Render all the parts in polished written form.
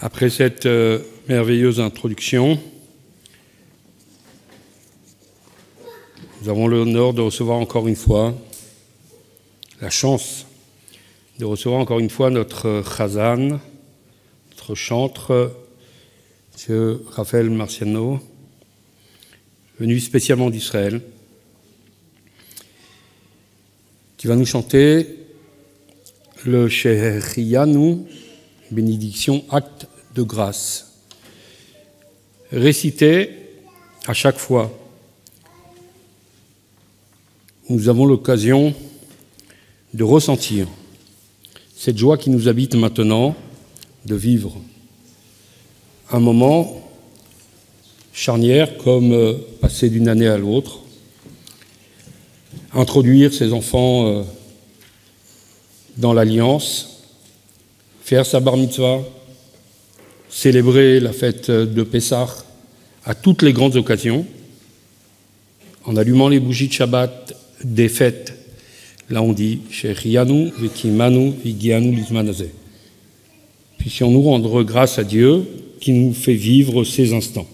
Après cette merveilleuse introduction, nous avons l'honneur de recevoir encore une fois, la chance de recevoir encore une fois notre chazan, notre chantre, M. Raphaël Marciano, venu spécialement d'Israël, qui va nous chanter le Shehecheyanu, bénédiction, acte de grâce, récité à chaque fois. Nous avons l'occasion de ressentir cette joie qui nous habite maintenant, de vivre un moment charnière comme passer d'une année à l'autre, introduire ses enfants dans l'Alliance, faire sa bar mitzvah, célébrer la fête de Pessah à toutes les grandes occasions, en allumant les bougies de Shabbat des fêtes. Là on dit Shehecheyanu vekimanu vigianu lizman hazeh. Puissions-nous rendre grâce à Dieu qui nous fait vivre ces instants.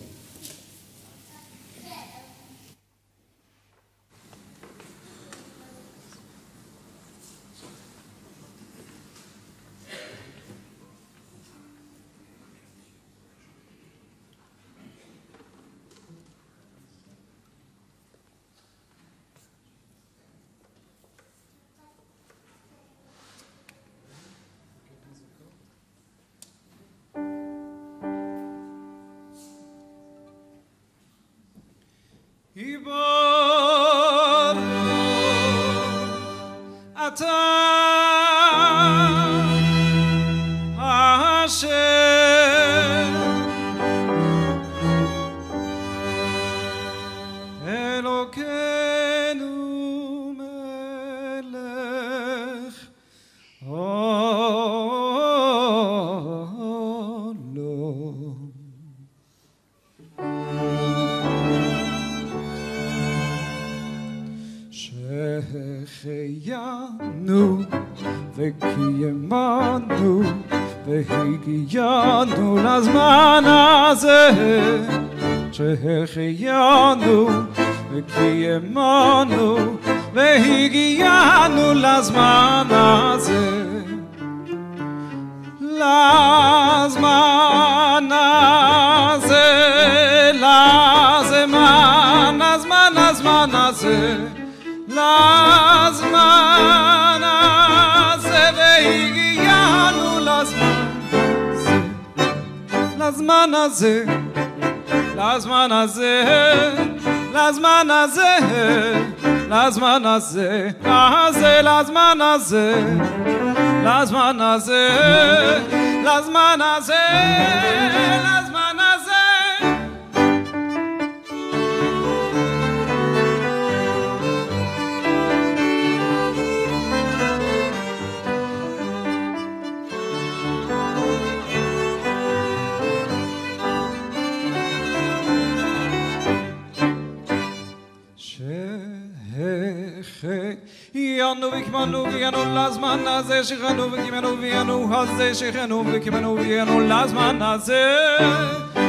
שהחיינו וקיימנו והגיענו לזמן הזה, לזמן הזה, לזמן הזה, לזמן הזה, והגיענו לזמן הזה, לזמן הזה, לזמן הזה, לזמן הזה, לזמן הזה, לזמן הזה, לזמן הזה, לזמן הזה. יאנו וקיימנו ויאנו לזמן הזה, שכנו וקיימנו ויאנו הזה, שכנו וקיימנו ויאנו לזמן הזה,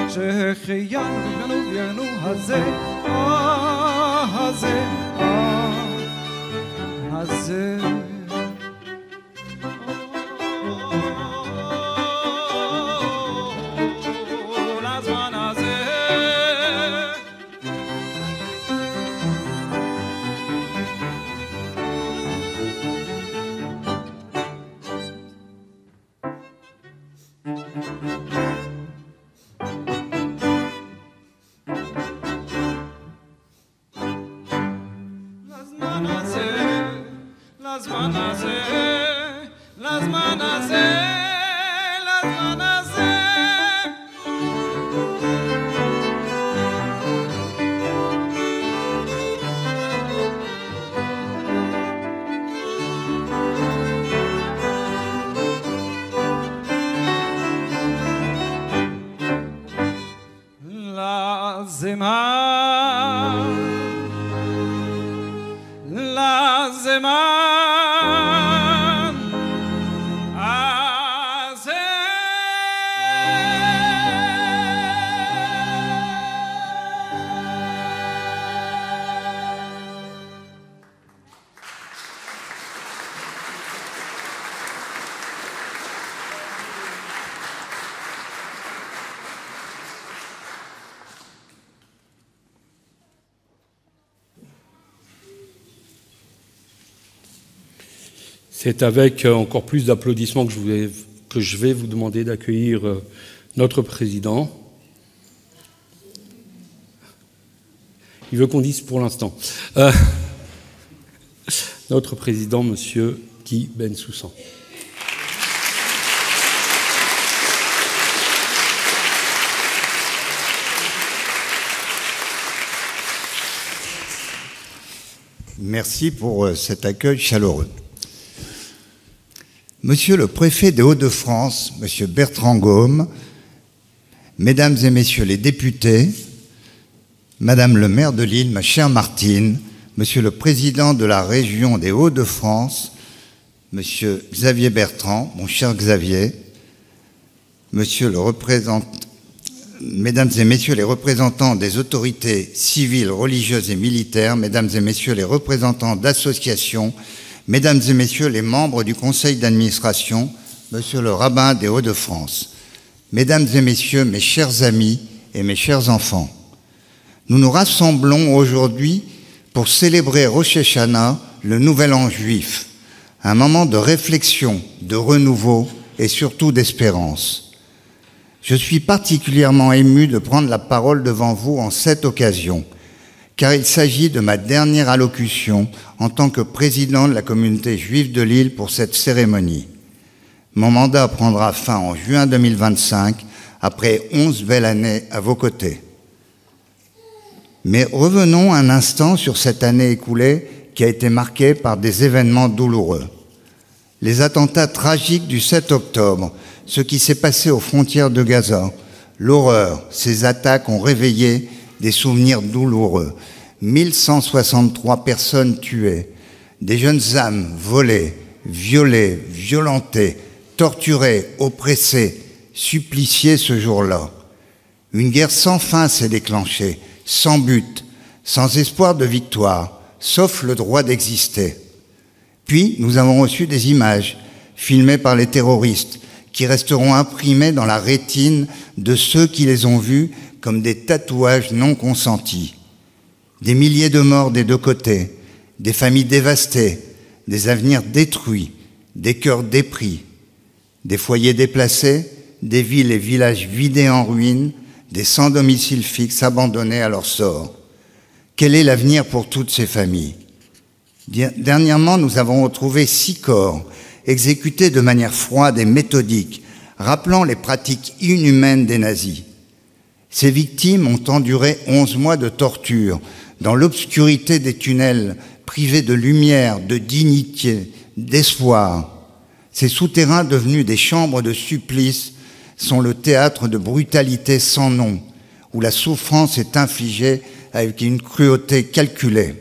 שהחיינו וקיימנו ויאנו הזה, הזה, הזה. לזמן הזה, לזמן הזה, לזמן הזה. לזמן הזה. C'est avec encore plus d'applaudissements que je vais vous demander d'accueillir notre président. Il veut qu'on dise pour l'instant. Notre président, Monsieur Guy Bensoussan. Merci pour cet accueil chaleureux. Monsieur le préfet des Hauts-de-France, Monsieur Bertrand Gaume, Mesdames et Messieurs les députés, Madame le maire de Lille, ma chère Martine, Monsieur le président de la région des Hauts-de-France, Monsieur Xavier Bertrand, mon cher Xavier, Mesdames et Messieurs les représentants des autorités civiles, religieuses et militaires, Mesdames et Messieurs les représentants d'associations, Mesdames et Messieurs les membres du conseil d'administration, Monsieur le rabbin des Hauts-de-France, Mesdames et Messieurs, mes chers amis et mes chers enfants, nous nous rassemblons aujourd'hui pour célébrer Rosh Hashanah, le Nouvel An juif, un moment de réflexion, de renouveau et surtout d'espérance. Je suis particulièrement ému de prendre la parole devant vous en cette occasion, car il s'agit de ma dernière allocution en tant que président de la communauté juive de Lille pour cette cérémonie. Mon mandat prendra fin en juin 2025, après 11 belles années à vos côtés. Mais revenons un instant sur cette année écoulée qui a été marquée par des événements douloureux. Les attentats tragiques du 7 octobre, ce qui s'est passé aux frontières de Gaza, l'horreur, ces attaques ont réveillé des souvenirs douloureux. 1163 personnes tuées, des jeunes âmes volées, violées, violentées, torturées, oppressées, suppliciées ce jour-là. Une guerre sans fin s'est déclenchée, sans but, sans espoir de victoire, sauf le droit d'exister. Puis, nous avons reçu des images filmées par les terroristes qui resteront imprimées dans la rétine de ceux qui les ont vues comme des tatouages non consentis. Des milliers de morts des deux côtés, des familles dévastées, des avenirs détruits, des cœurs dépris, des foyers déplacés, des villes et villages vidés en ruines, des sans domicile fixe abandonnés à leur sort. Quel est l'avenir pour toutes ces familles? Dernièrement, nous avons retrouvé 6 corps exécutés de manière froide et méthodique, rappelant les pratiques inhumaines des nazis. Ces victimes ont enduré 11 mois de torture, dans l'obscurité des tunnels, privés de lumière, de dignité, d'espoir. Ces souterrains devenus des chambres de supplice sont le théâtre de brutalités sans nom, où la souffrance est infligée avec une cruauté calculée.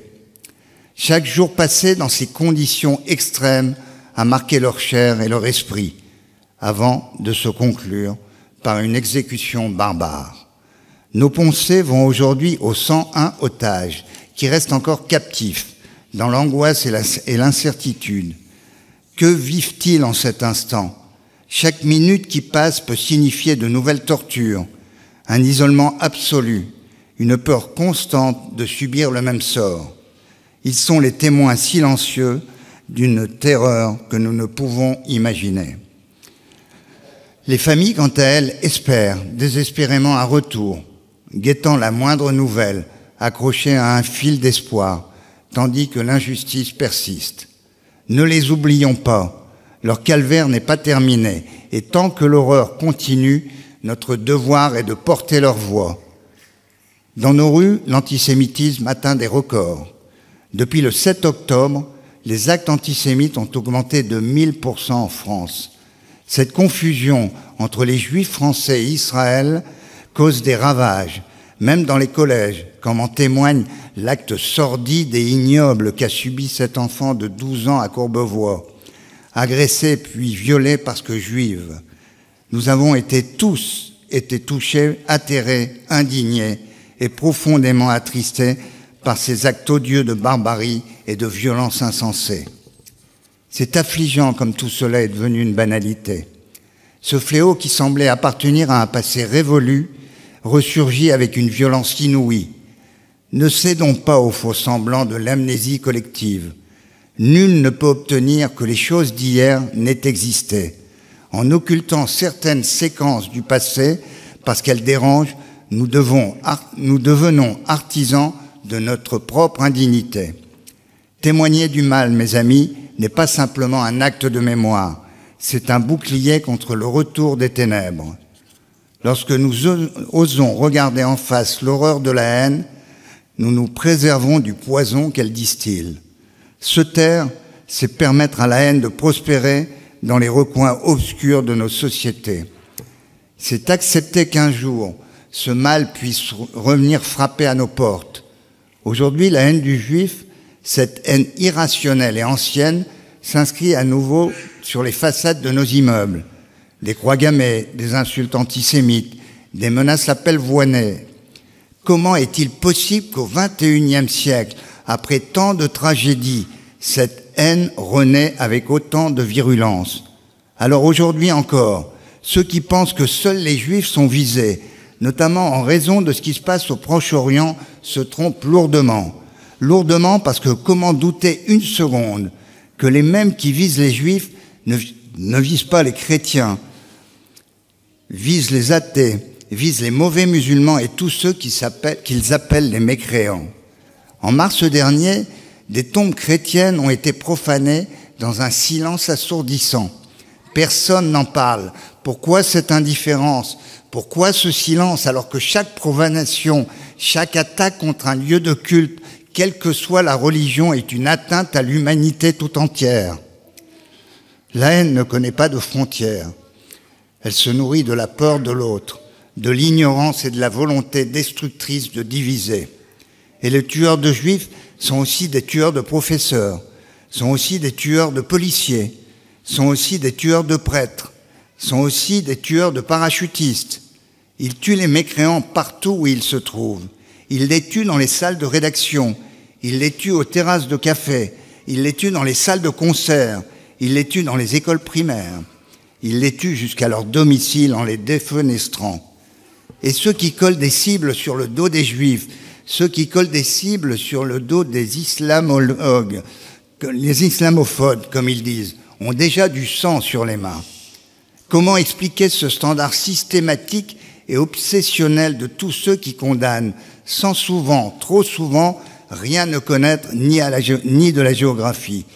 Chaque jour passé dans ces conditions extrêmes a marqué leur chair et leur esprit, avant de se conclure par une exécution barbare. Nos pensées vont aujourd'hui aux 101 otages, qui restent encore captifs, dans l'angoisse et l'incertitude. Que vivent-ils en cet instant? Chaque minute qui passe peut signifier de nouvelles tortures, un isolement absolu, une peur constante de subir le même sort. Ils sont les témoins silencieux d'une terreur que nous ne pouvons imaginer. Les familles, quant à elles, espèrent désespérément un retour, guettant la moindre nouvelle, accrochées à un fil d'espoir, tandis que l'injustice persiste. Ne les oublions pas, leur calvaire n'est pas terminé, et tant que l'horreur continue, notre devoir est de porter leur voix. Dans nos rues, l'antisémitisme atteint des records. Depuis le 7 octobre, les actes antisémites ont augmenté de 1000% en France. Cette confusion entre les Juifs français et Israël cause des ravages, même dans les collèges, comme en témoigne l'acte sordide et ignoble qu'a subi cet enfant de 12 ans à Courbevoie, agressée puis violée parce que juive. Nous avons tous été touchés, atterrés, indignés et profondément attristés par ces actes odieux de barbarie et de violence insensée. C'est affligeant comme tout cela est devenu une banalité. Ce fléau qui semblait appartenir à un passé révolu ressurgit avec une violence inouïe. Ne cédons pas aux faux semblants de l'amnésie collective. Nul ne peut obtenir que les choses d'hier n'aient existé. En occultant certaines séquences du passé, parce qu'elles dérangent, nous devenons artisans de notre propre indignité. Témoigner du mal, mes amis, n'est pas simplement un acte de mémoire, c'est un bouclier contre le retour des ténèbres. Lorsque nous osons regarder en face l'horreur de la haine, nous nous préservons du poison qu'elle distille. Se taire, c'est permettre à la haine de prospérer dans les recoins obscurs de nos sociétés. C'est accepter qu'un jour, ce mal puisse revenir frapper à nos portes. Aujourd'hui, la haine du juif, cette haine irrationnelle et ancienne, s'inscrit à nouveau sur les façades de nos immeubles. Des croix gammées, des insultes antisémites, des menaces à pelle voinée. Comment est-il possible qu'au XXIe siècle, après tant de tragédies, cette haine renaît avec autant de virulence? Alors aujourd'hui encore, ceux qui pensent que seuls les Juifs sont visés, notamment en raison de ce qui se passe au Proche-Orient, se trompent lourdement. Lourdement parce que comment douter une seconde que les mêmes qui visent les Juifs ne visent pas les chrétiens, visent les athées, visent les mauvais musulmans et tous ceux qu'ils appellent les mécréants. En mars dernier, des tombes chrétiennes ont été profanées dans un silence assourdissant. Personne n'en parle. Pourquoi cette indifférence? Pourquoi ce silence alors que chaque profanation, chaque attaque contre un lieu de culte, quelle que soit la religion, est une atteinte à l'humanité tout entière? La haine ne connaît pas de frontières. Elle se nourrit de la peur de l'autre, de l'ignorance et de la volonté destructrice de diviser. Et les tueurs de juifs sont aussi des tueurs de professeurs, sont aussi des tueurs de policiers, sont aussi des tueurs de prêtres, sont aussi des tueurs de parachutistes. Ils tuent les mécréants partout où ils se trouvent. Ils les tuent dans les salles de rédaction, ils les tuent aux terrasses de café, ils les tuent dans les salles de concert, ils les tuent dans les écoles primaires. Ils les tuent jusqu'à leur domicile en les défenestrant. Et ceux qui collent des cibles sur le dos des juifs, ceux qui collent des cibles sur le dos des islamologues, les islamophobes, comme ils disent, ont déjà du sang sur les mains. Comment expliquer ce standard systématique et obsessionnel de tous ceux qui condamnent, sans souvent, trop souvent, rien ne connaître ni de la géographie?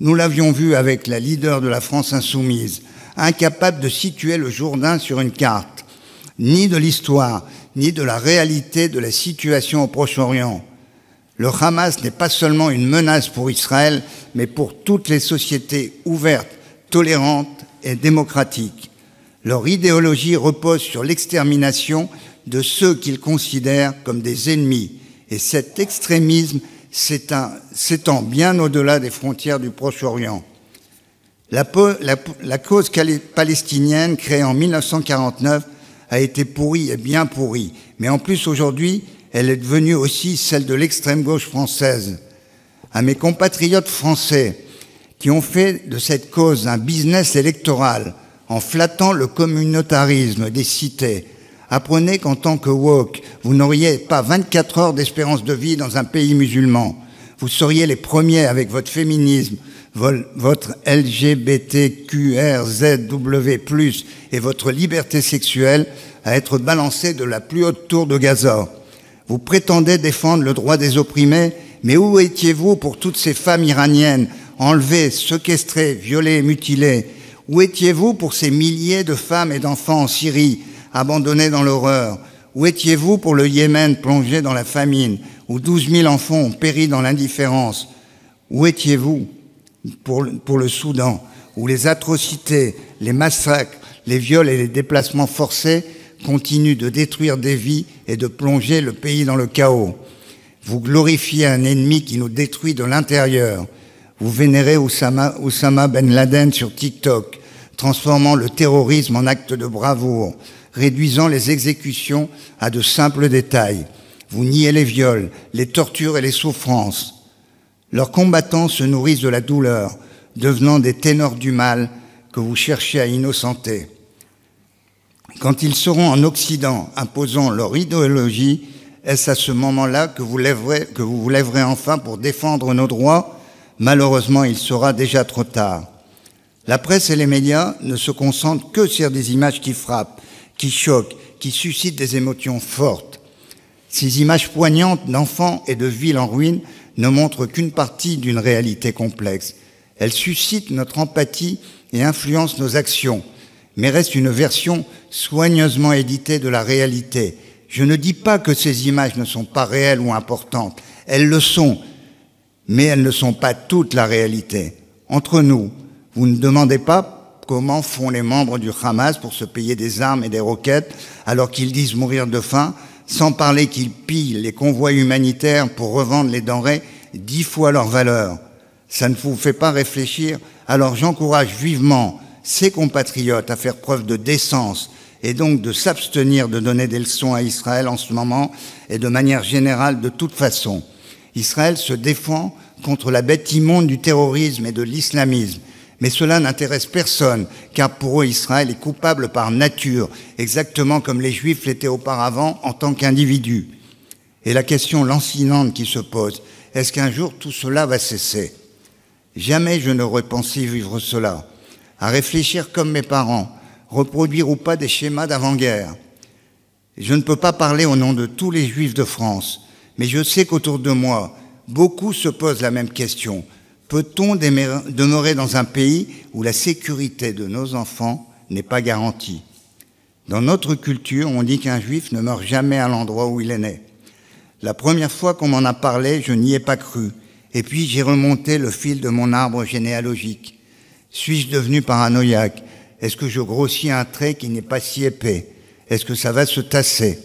Nous l'avions vu avec la leader de la France insoumise, incapable de situer le Jourdain sur une carte, ni de l'histoire, ni de la réalité de la situation au Proche-Orient. Le Hamas n'est pas seulement une menace pour Israël, mais pour toutes les sociétés ouvertes, tolérantes et démocratiques. Leur idéologie repose sur l'extermination de ceux qu'ils considèrent comme des ennemis. Et cet extrémisme s'étend bien au-delà des frontières du Proche-Orient. La cause palestinienne, créée en 1949, a été pourrie et bien pourrie. Mais en plus, aujourd'hui, elle est devenue aussi celle de l'extrême gauche française. À mes compatriotes français qui ont fait de cette cause un business électoral en flattant le communautarisme des cités, apprenez qu'en tant que woke, vous n'auriez pas 24 heures d'espérance de vie dans un pays musulman. Vous seriez les premiers avec votre féminisme, votre LGBTQRZW+, et votre liberté sexuelle à être balancés de la plus haute tour de Gaza. Vous prétendez défendre le droit des opprimés, mais où étiez-vous pour toutes ces femmes iraniennes enlevées, séquestrées, violées, mutilées? Où étiez-vous pour ces milliers de femmes et d'enfants en Syrie, abandonnés dans l'horreur? Où étiez-vous pour le Yémen plongé dans la famine, où 12 000 enfants ont péri dans l'indifférence? Où étiez-vous pour le Soudan, où les atrocités, les massacres, les viols et les déplacements forcés continuent de détruire des vies et de plonger le pays dans le chaos? Vous glorifiez un ennemi qui nous détruit de l'intérieur. Vous vénérez Oussama Ben Laden sur TikTok, transformant le terrorisme en acte de bravoure, réduisant les exécutions à de simples détails. Vous niez les viols, les tortures et les souffrances. Leurs combattants se nourrissent de la douleur, devenant des ténors du mal que vous cherchez à innocenter. Quand ils seront en Occident imposant leur idéologie, est-ce à ce moment-là que vous vous lèverez enfin pour défendre nos droits? malheureusement, il sera déjà trop tard. La presse et les médias ne se concentrent que sur des images qui frappent, qui choquent, qui suscitent des émotions fortes. Ces images poignantes d'enfants et de villes en ruine ne montrent qu'une partie d'une réalité complexe. Elles suscitent notre empathie et influencent nos actions, mais restent une version soigneusement éditée de la réalité. Je ne dis pas que ces images ne sont pas réelles ou importantes. Elles le sont, mais elles ne sont pas toute la réalité. Entre nous, vous ne demandez pas comment font les membres du Hamas pour se payer des armes et des roquettes alors qu'ils disent mourir de faim, sans parler qu'ils pillent les convois humanitaires pour revendre les denrées 10 fois leur valeur. Ça ne vous fait pas réfléchir? Alors j'encourage vivement ces compatriotes à faire preuve de décence et donc de s'abstenir de donner des leçons à Israël en ce moment et de manière générale de toute façon. Israël se défend contre la bête immonde du terrorisme et de l'islamisme. Mais cela n'intéresse personne, car pour eux, Israël est coupable par nature, exactement comme les Juifs l'étaient auparavant en tant qu'individus. Et la question lancinante qui se pose, est-ce qu'un jour tout cela va cesser? Jamais je n'aurais pensé vivre cela, à réfléchir comme mes parents, reproduire ou pas des schémas d'avant-guerre. Je ne peux pas parler au nom de tous les Juifs de France, mais je sais qu'autour de moi, beaucoup se posent la même question. Peut-on demeurer dans un pays où la sécurité de nos enfants n'est pas garantie? Dans notre culture, on dit qu'un juif ne meurt jamais à l'endroit où il est né. La première fois qu'on m'en a parlé, je n'y ai pas cru. Et puis j'ai remonté le fil de mon arbre généalogique. Suis-je devenu paranoïaque? Est-ce que je grossis un trait qui n'est pas si épais? Est-ce que ça va se tasser?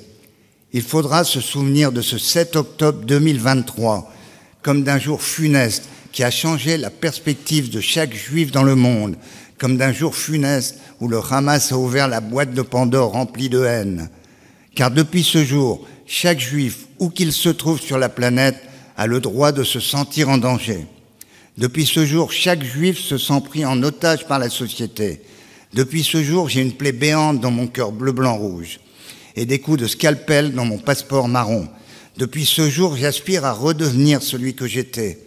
Il faudra se souvenir de ce 7 octobre 2023 comme d'un jour funeste qui a changé la perspective de chaque juif dans le monde, comme d'un jour funeste où le Hamas a ouvert la boîte de Pandore remplie de haine. Car depuis ce jour, chaque juif, où qu'il se trouve sur la planète, a le droit de se sentir en danger. Depuis ce jour, chaque juif se sent pris en otage par la société. Depuis ce jour, j'ai une plaie béante dans mon cœur bleu-blanc-rouge et des coups de scalpel dans mon passeport marron. Depuis ce jour, j'aspire à redevenir celui que j'étais.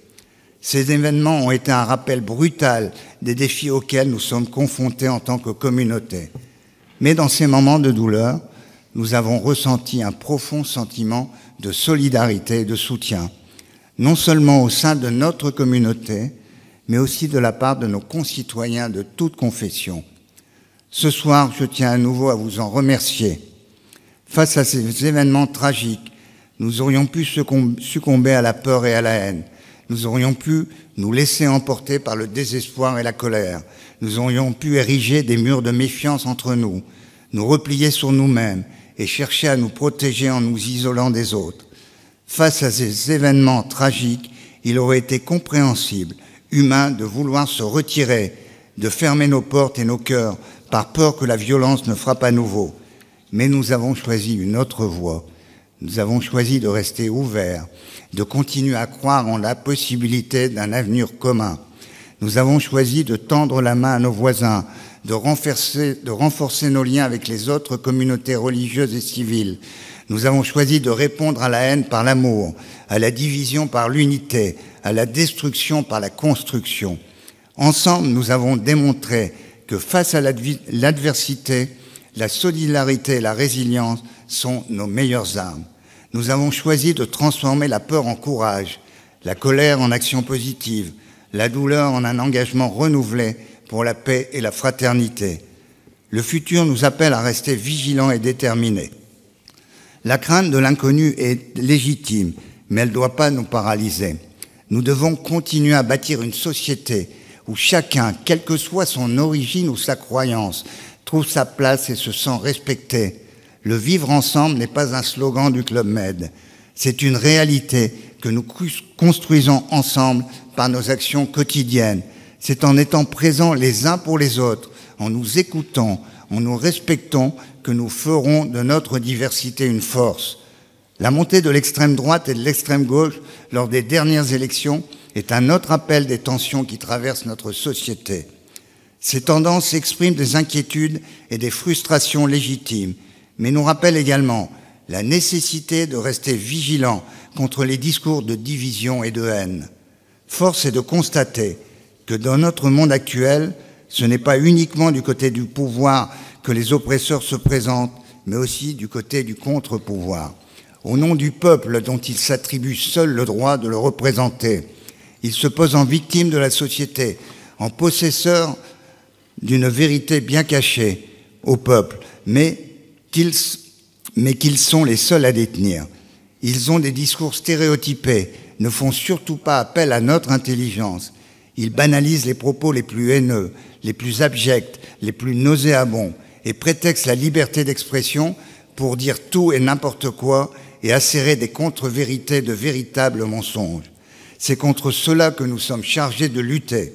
Ces événements ont été un rappel brutal des défis auxquels nous sommes confrontés en tant que communauté. Mais dans ces moments de douleur, nous avons ressenti un profond sentiment de solidarité et de soutien, non seulement au sein de notre communauté, mais aussi de la part de nos concitoyens de toute confession. Ce soir, je tiens à nouveau à vous en remercier. Face à ces événements tragiques, nous aurions pu succomber à la peur et à la haine. Nous aurions pu nous laisser emporter par le désespoir et la colère. Nous aurions pu ériger des murs de méfiance entre nous, nous replier sur nous-mêmes et chercher à nous protéger en nous isolant des autres. Face à ces événements tragiques, il aurait été compréhensible, humain, de vouloir se retirer, de fermer nos portes et nos cœurs par peur que la violence ne frappe à nouveau. Mais nous avons choisi une autre voie. Nous avons choisi de rester ouverts, de continuer à croire en la possibilité d'un avenir commun. Nous avons choisi de tendre la main à nos voisins, de renforcer nos liens avec les autres communautés religieuses et civiles. Nous avons choisi de répondre à la haine par l'amour, à la division par l'unité, à la destruction par la construction. Ensemble, nous avons démontré que face à l'adversité, la solidarité et la résilience sont nos meilleures armes. Nous avons choisi de transformer la peur en courage, la colère en action positive, la douleur en un engagement renouvelé pour la paix et la fraternité. Le futur nous appelle à rester vigilants et déterminés. La crainte de l'inconnu est légitime, mais elle ne doit pas nous paralyser. Nous devons continuer à bâtir une société où chacun, quelle que soit son origine ou sa croyance, trouve sa place et se sent respecté. Le vivre ensemble n'est pas un slogan du Club Med. C'est une réalité que nous construisons ensemble par nos actions quotidiennes. C'est en étant présents les uns pour les autres, en nous écoutant, en nous respectant, que nous ferons de notre diversité une force. La montée de l'extrême droite et de l'extrême gauche lors des dernières élections est un autre appel des tensions qui traversent notre société. Ces tendances expriment des inquiétudes et des frustrations légitimes, mais nous rappellent également la nécessité de rester vigilants contre les discours de division et de haine. Force est de constater que dans notre monde actuel, ce n'est pas uniquement du côté du pouvoir que les oppresseurs se présentent, mais aussi du côté du contre-pouvoir. Au nom du peuple dont ils s'attribuent seuls le droit de le représenter, ils se posent en victime de la société, en possesseurs d'une vérité bien cachée au peuple, mais qu'ils sont les seuls à détenir. Ils ont des discours stéréotypés, ne font surtout pas appel à notre intelligence. Ils banalisent les propos les plus haineux, les plus abjects, les plus nauséabonds, et prétextent la liberté d'expression pour dire tout et n'importe quoi et assérer des contre-vérités de véritables mensonges. C'est contre cela que nous sommes chargés de lutter.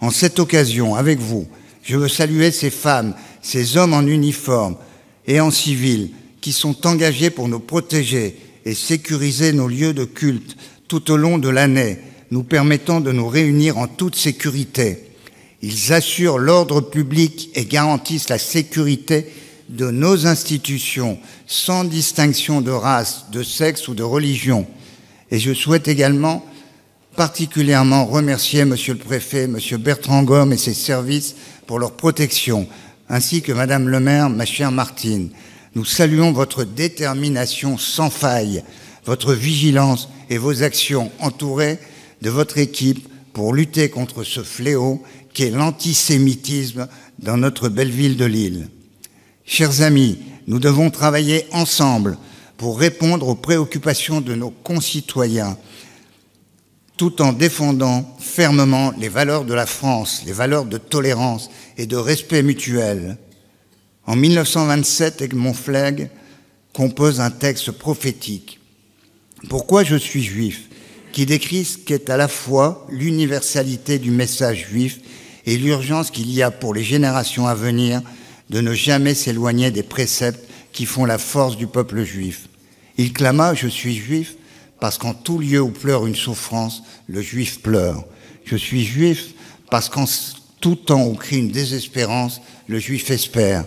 En cette occasion, avec vous, je veux saluer ces femmes, ces hommes en uniforme et en civil qui sont engagés pour nous protéger et sécuriser nos lieux de culte tout au long de l'année, nous permettant de nous réunir en toute sécurité. Ils assurent l'ordre public et garantissent la sécurité de nos institutions, sans distinction de race, de sexe ou de religion. Et je souhaite également particulièrement remercier Monsieur le Préfet, Monsieur Bertrand Gomme et ses services pour leur protection, ainsi que Madame le maire, ma chère Martine. Nous saluons votre détermination sans faille, votre vigilance et vos actions entourées de votre équipe pour lutter contre ce fléau qu'est l'antisémitisme dans notre belle ville de Lille. Chers amis, nous devons travailler ensemble pour répondre aux préoccupations de nos concitoyens, tout en défendant fermement les valeurs de la France, les valeurs de tolérance et de respect mutuel. En 1927, Edmond Flegg compose un texte prophétique. « Pourquoi je suis juif ?» qui décrit ce qu'est à la fois l'universalité du message juif et l'urgence qu'il y a pour les générations à venir de ne jamais s'éloigner des préceptes qui font la force du peuple juif. Il clama « Je suis juif parce qu'en tout lieu où pleure une souffrance, le juif pleure. Je suis juif parce qu'en tout temps où crie une désespérance, le juif espère.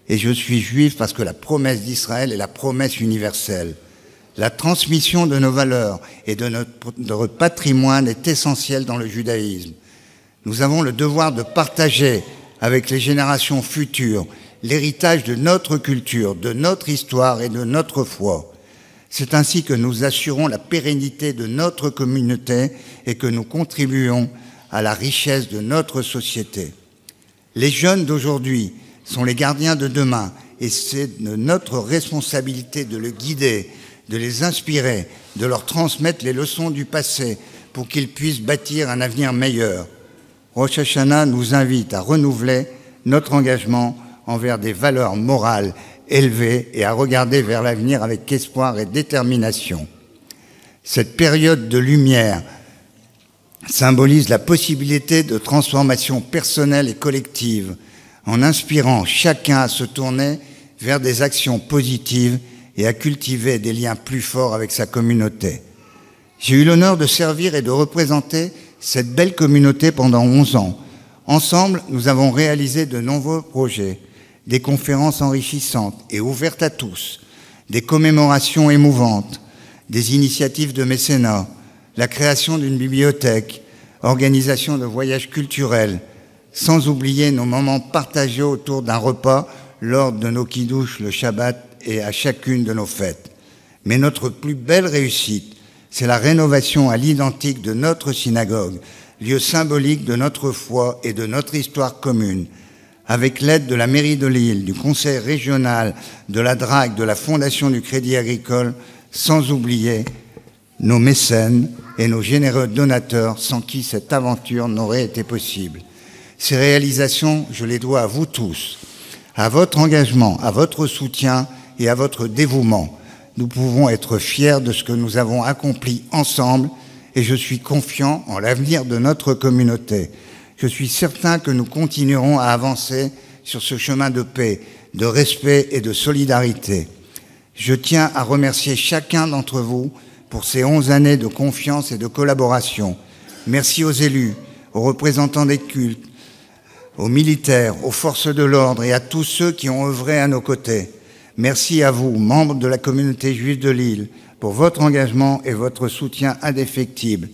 Et je suis juif parce que la promesse d'Israël est la promesse universelle. La transmission de nos valeurs et de notre patrimoine est essentielle dans le judaïsme. Nous avons le devoir de partager avec les générations futures l'héritage de notre culture, de notre histoire et de notre foi. C'est ainsi que nous assurons la pérennité de notre communauté et que nous contribuons à la richesse de notre société. Les jeunes d'aujourd'hui sont les gardiens de demain et c'est de notre responsabilité de les guider, de les inspirer, de leur transmettre les leçons du passé pour qu'ils puissent bâtir un avenir meilleur. Rosh Hashanah nous invite à renouveler notre engagement envers des valeurs morales élevées et à regarder vers l'avenir avec espoir et détermination. Cette période de lumière symbolise la possibilité de transformation personnelle et collective en inspirant chacun à se tourner vers des actions positives et à cultiver des liens plus forts avec sa communauté. J'ai eu l'honneur de servir et de représenter cette belle communauté pendant 11 ans. Ensemble, nous avons réalisé de nombreux projets, des conférences enrichissantes et ouvertes à tous, des commémorations émouvantes, des initiatives de mécénat, la création d'une bibliothèque, organisation de voyages culturels, sans oublier nos moments partagés autour d'un repas lors de nos kidouches le Shabbat et à chacune de nos fêtes. Mais notre plus belle réussite, c'est la rénovation à l'identique de notre synagogue, lieu symbolique de notre foi et de notre histoire commune. Avec l'aide de la mairie de Lille, du conseil régional, de la DRAC, de la Fondation du Crédit Agricole, sans oublier nos mécènes et nos généreux donateurs sans qui cette aventure n'aurait été possible. Ces réalisations, je les dois à vous tous, à votre engagement, à votre soutien et à votre dévouement. Nous pouvons être fiers de ce que nous avons accompli ensemble et je suis confiant en l'avenir de notre communauté. Je suis certain que nous continuerons à avancer sur ce chemin de paix, de respect et de solidarité. Je tiens à remercier chacun d'entre vous pour ces 11 années de confiance et de collaboration. Merci aux élus, aux représentants des cultes, aux militaires, aux forces de l'ordre et à tous ceux qui ont œuvré à nos côtés. Merci à vous, membres de la communauté juive de Lille, pour votre engagement et votre soutien indéfectible.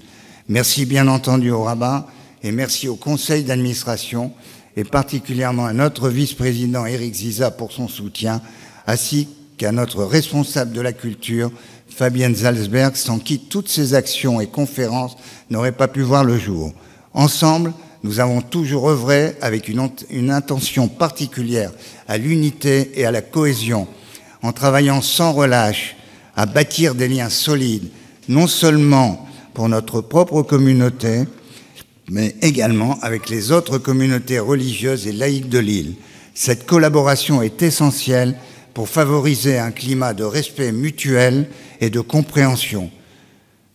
Merci bien entendu au rabbin et merci au conseil d'administration et particulièrement à notre vice-président Éric Ziza pour son soutien, ainsi qu'à notre responsable de la culture, Fabienne Salzberg, sans qui toutes ces actions et conférences n'auraient pas pu voir le jour. Ensemble, nous avons toujours œuvré avec une intention particulière à l'unité et à la cohésion, en travaillant sans relâche à bâtir des liens solides, non seulement pour notre propre communauté, mais également avec les autres communautés religieuses et laïques de l'île. Cette collaboration est essentielle pour favoriser un climat de respect mutuel et de compréhension.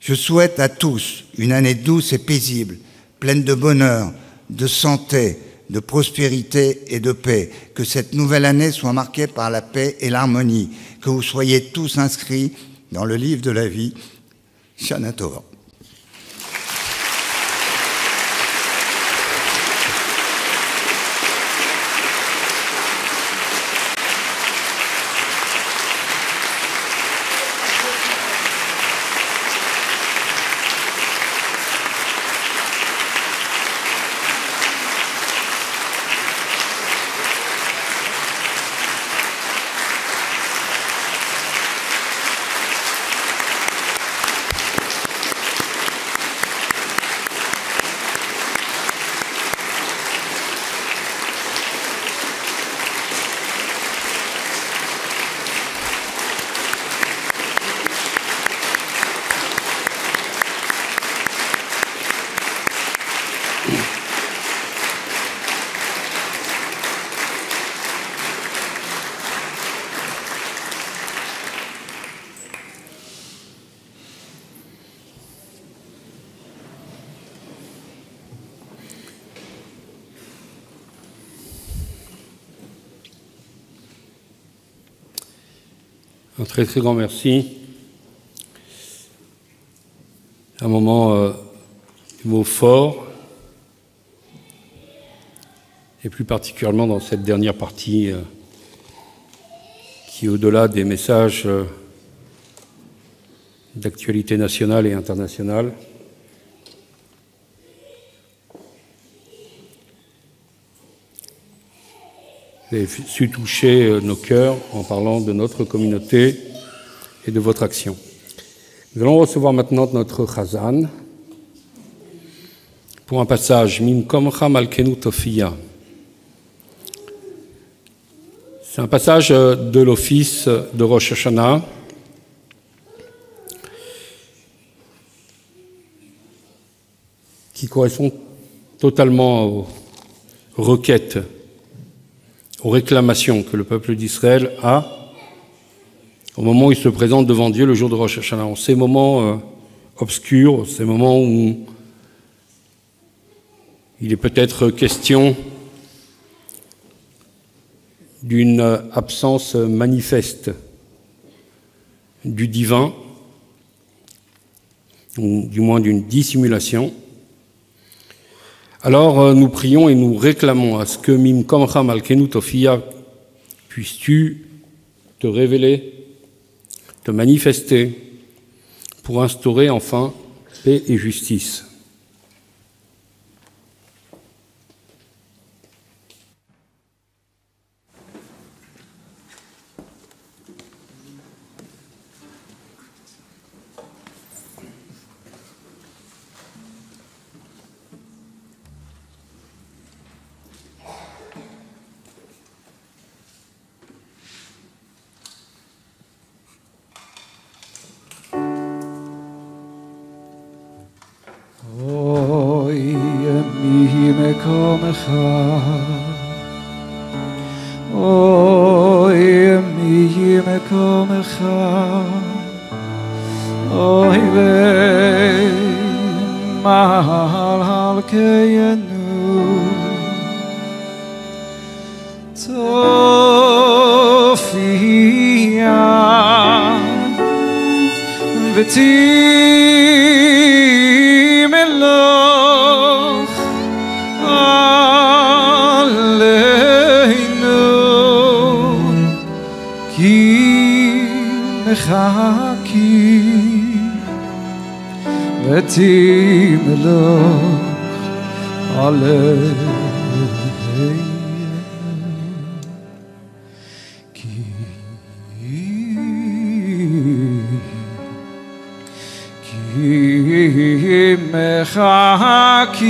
Je souhaite à tous une année douce et paisible, pleine de bonheur, de santé, de prospérité et de paix. Que cette nouvelle année soit marquée par la paix et l'harmonie. Que vous soyez tous inscrits dans le livre de la vie. Shana Tova. Un très très grand merci. Un moment de mots forts, et plus particulièrement dans cette dernière partie qui, au-delà des messages d'actualité nationale et internationale, vous avez su toucher nos cœurs en parlant de notre communauté et de votre action. Nous allons recevoir maintenant notre Chazan pour un passage Mimkomcha Malkenu Tofia. C'est un passage de l'office de Rosh Hashanah qui correspond totalement aux requêtes, aux réclamations que le peuple d'Israël a au moment où il se présente devant Dieu le jour de Rosh Hashanah. En ces moments obscurs, ces moments où il est peut-être question d'une absence manifeste du divin, ou du moins d'une dissimulation, alors nous prions et nous réclamons à ce que Mimkomcha Malkenu Tofia, puisses-tu te révéler, te manifester pour instaurer enfin paix et justice. eti melech aleinu כי מחכים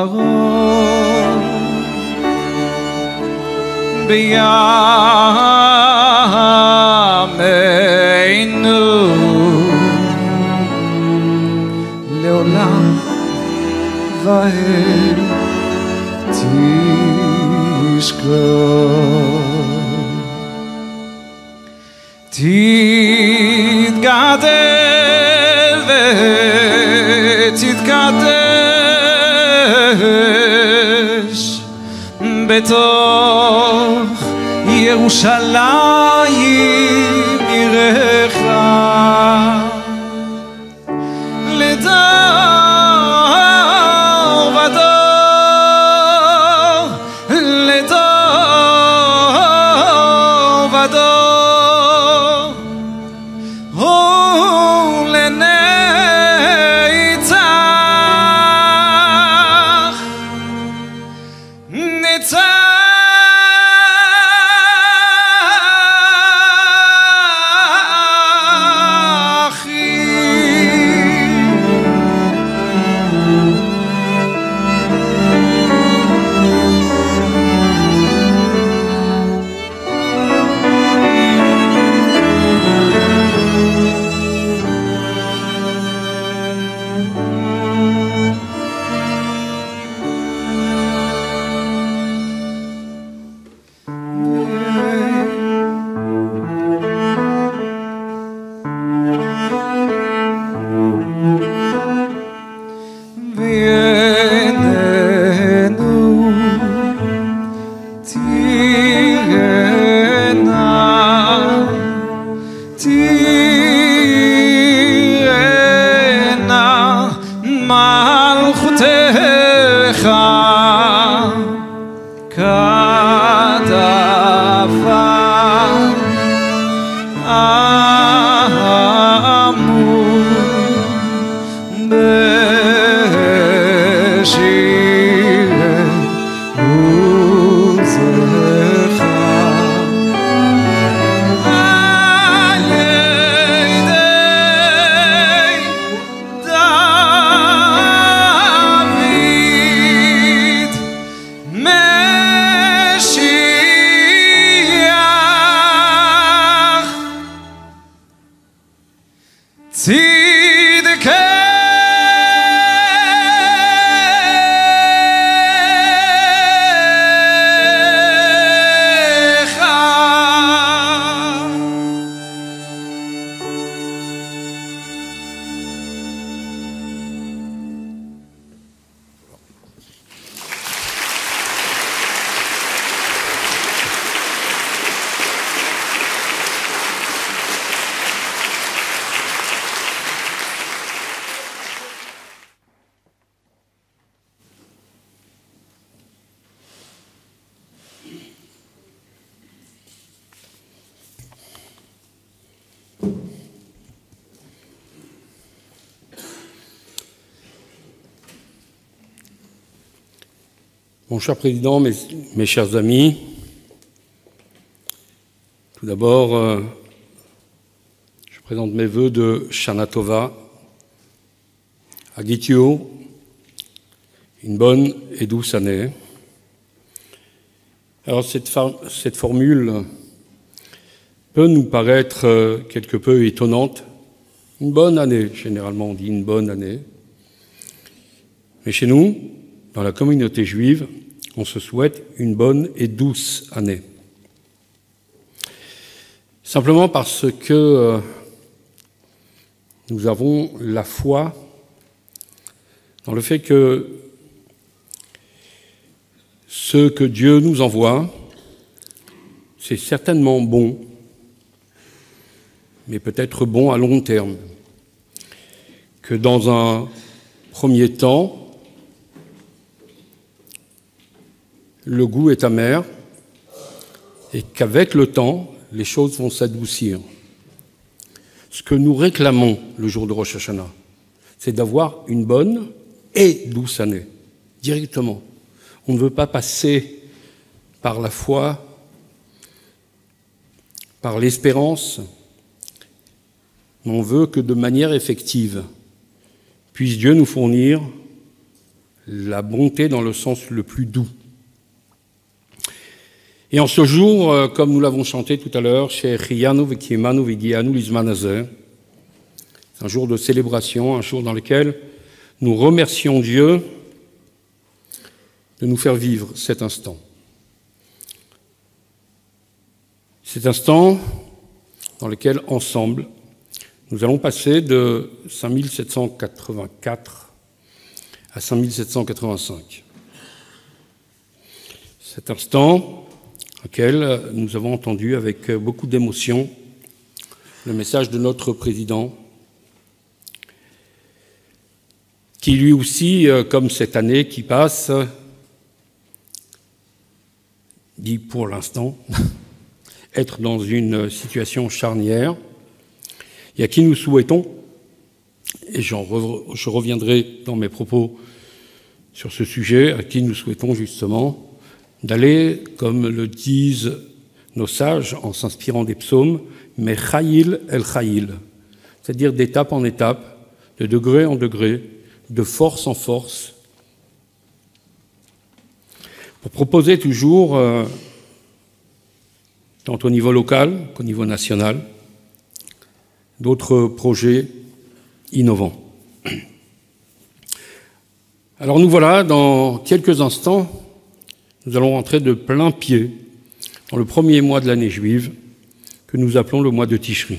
אנחנו בימינו לעולם ועד תשכון תתגדל ותתקדש בתוך ירושלים עירך לדור ודור לדור ודור הוא לנצח נצח Mon cher Président, mes chers amis, tout d'abord, je présente mes vœux de Shana Tova à Gitio, une bonne et douce année. Alors cette formule peut nous paraître quelque peu étonnante. Une bonne année, généralement on dit une bonne année. Mais chez nous, dans la communauté juive, on se souhaite une bonne et douce année. Simplement parce que nous avons la foi dans le fait que ce que Dieu nous envoie, c'est certainement bon, mais peut-être bon à long terme. Que dans un premier temps, le goût est amer et qu'avec le temps, les choses vont s'adoucir. Ce que nous réclamons le jour de Rosh Hashanah, c'est d'avoir une bonne et douce année, directement. On ne veut pas passer par la foi, par l'espérance, mais on veut que de manière effective, puisse Dieu nous fournir la bonté dans le sens le plus doux. Et en ce jour, comme nous l'avons chanté tout à l'heure, c'est un jour de célébration, un jour dans lequel nous remercions Dieu de nous faire vivre cet instant. Cet instant dans lequel, ensemble, nous allons passer de 5784 à 5785. Cet instant auquel nous avons entendu avec beaucoup d'émotion le message de notre président, qui lui aussi, comme cette année qui passe, dit pour l'instant, être dans une situation charnière, et à qui nous souhaitons, et je reviendrai dans mes propos sur ce sujet, à qui nous souhaitons justement d'aller, comme le disent nos sages en s'inspirant des psaumes, mais chayil el chayil, c'est-à-dire d'étape en étape, de degré en degré, de force en force, pour proposer toujours, tant au niveau local qu'au niveau national, d'autres projets innovants. Alors nous voilà, dans quelques instants, nous allons rentrer de plein pied dans le premier mois de l'année juive, que nous appelons le mois de Tishri.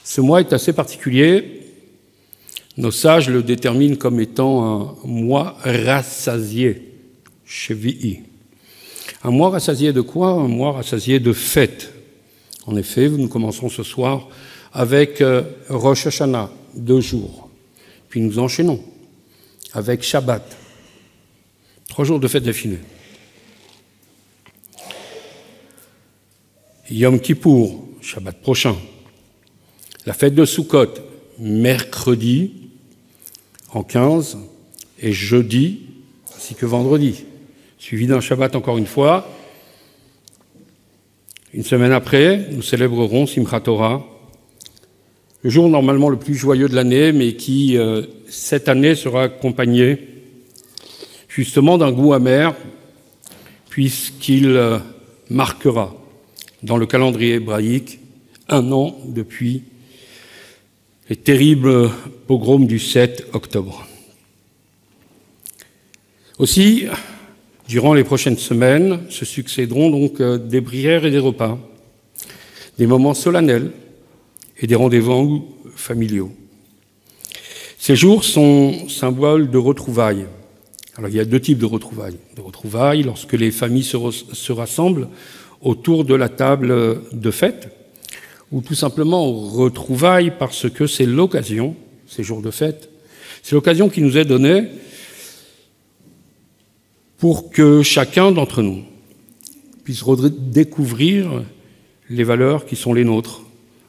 Ce mois est assez particulier. Nos sages le déterminent comme étant un mois rassasié, Shevi'i. Un mois rassasié de quoi? Un mois rassasié de fêtes. En effet, nous commencerons ce soir avec Rosh Hashanah, 2 jours. Puis nous enchaînons avec Shabbat, 3 jours de fête d'affilée. Yom Kippour, Shabbat prochain. La fête de Sukkot, mercredi en 15 et jeudi ainsi que vendredi, suivi d'un Shabbat encore une fois. Une semaine après, nous célébrerons Simchat Torah, le jour normalement le plus joyeux de l'année, mais qui, cette année, sera accompagné justement d'un goût amer, puisqu'il marquera dans le calendrier hébraïque 1 an depuis les terribles pogroms du 7 octobre. Aussi, durant les prochaines semaines, se succéderont donc des prières et des repas, des moments solennels et des rendez-vous familiaux. Ces jours sont symboles de retrouvailles. Alors il y a 2 types de retrouvailles. De retrouvailles lorsque les familles se rassemblent autour de la table de fête, ou tout simplement retrouvailles parce que c'est l'occasion, ces jours de fête, c'est l'occasion qui nous est donnée pour que chacun d'entre nous puisse redécouvrir les valeurs qui sont les nôtres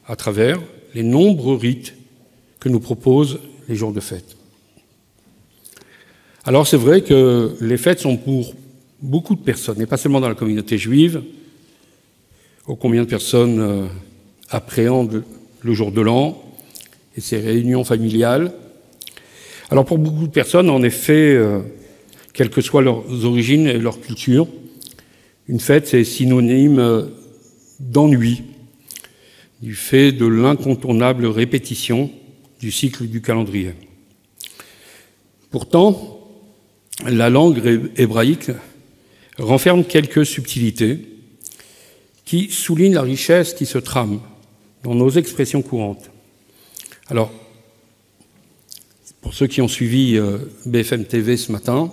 à travers les nombreux rites que nous proposent les jours de fête. Alors c'est vrai que les fêtes sont pour beaucoup de personnes, et pas seulement dans la communauté juive. Oh, combien de personnes appréhendent le jour de l'an et ses réunions familiales. Alors pour beaucoup de personnes, en effet, quelles que soient leurs origines et leur culture, une fête c'est synonyme d'ennui, du fait de l'incontournable répétition du cycle du calendrier. Pourtant, la langue hébraïque renferme quelques subtilités qui soulignent la richesse qui se trame dans nos expressions courantes. Alors, pour ceux qui ont suivi BFM TV ce matin,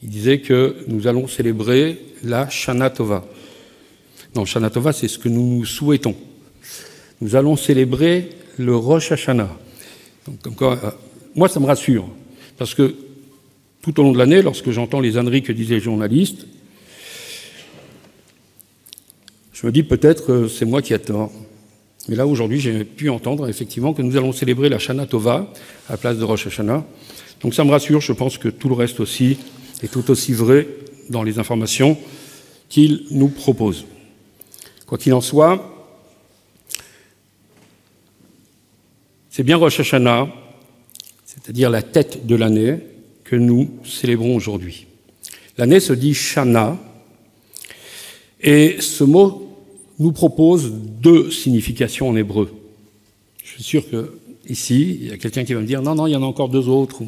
il disait que nous allons célébrer la Shana Tova. Non, Shana Tova, c'est ce que nous souhaitons. Nous allons célébrer le Rosh Hashanah. Donc, comme quoi, moi, ça me rassure, parce que tout au long de l'année, lorsque j'entends les âneries que disaient les journalistes, je me dis peut-être que c'est moi qui ai tort. Mais là, aujourd'hui, j'ai pu entendre effectivement que nous allons célébrer la Shana Tova à la place de Rosh Hashanah. Donc ça me rassure, je pense que tout le reste aussi est tout aussi vrai dans les informations qu'il nous propose. Quoi qu'il en soit, c'est bien Rosh Hashanah, c'est-à-dire la tête de l'année, que nous célébrons aujourd'hui. L'année se dit Shana, et ce mot nous propose deux significations en hébreu. Je suis sûr qu'ici, il y a quelqu'un qui va me dire « Non, non, il y en a encore deux autres. »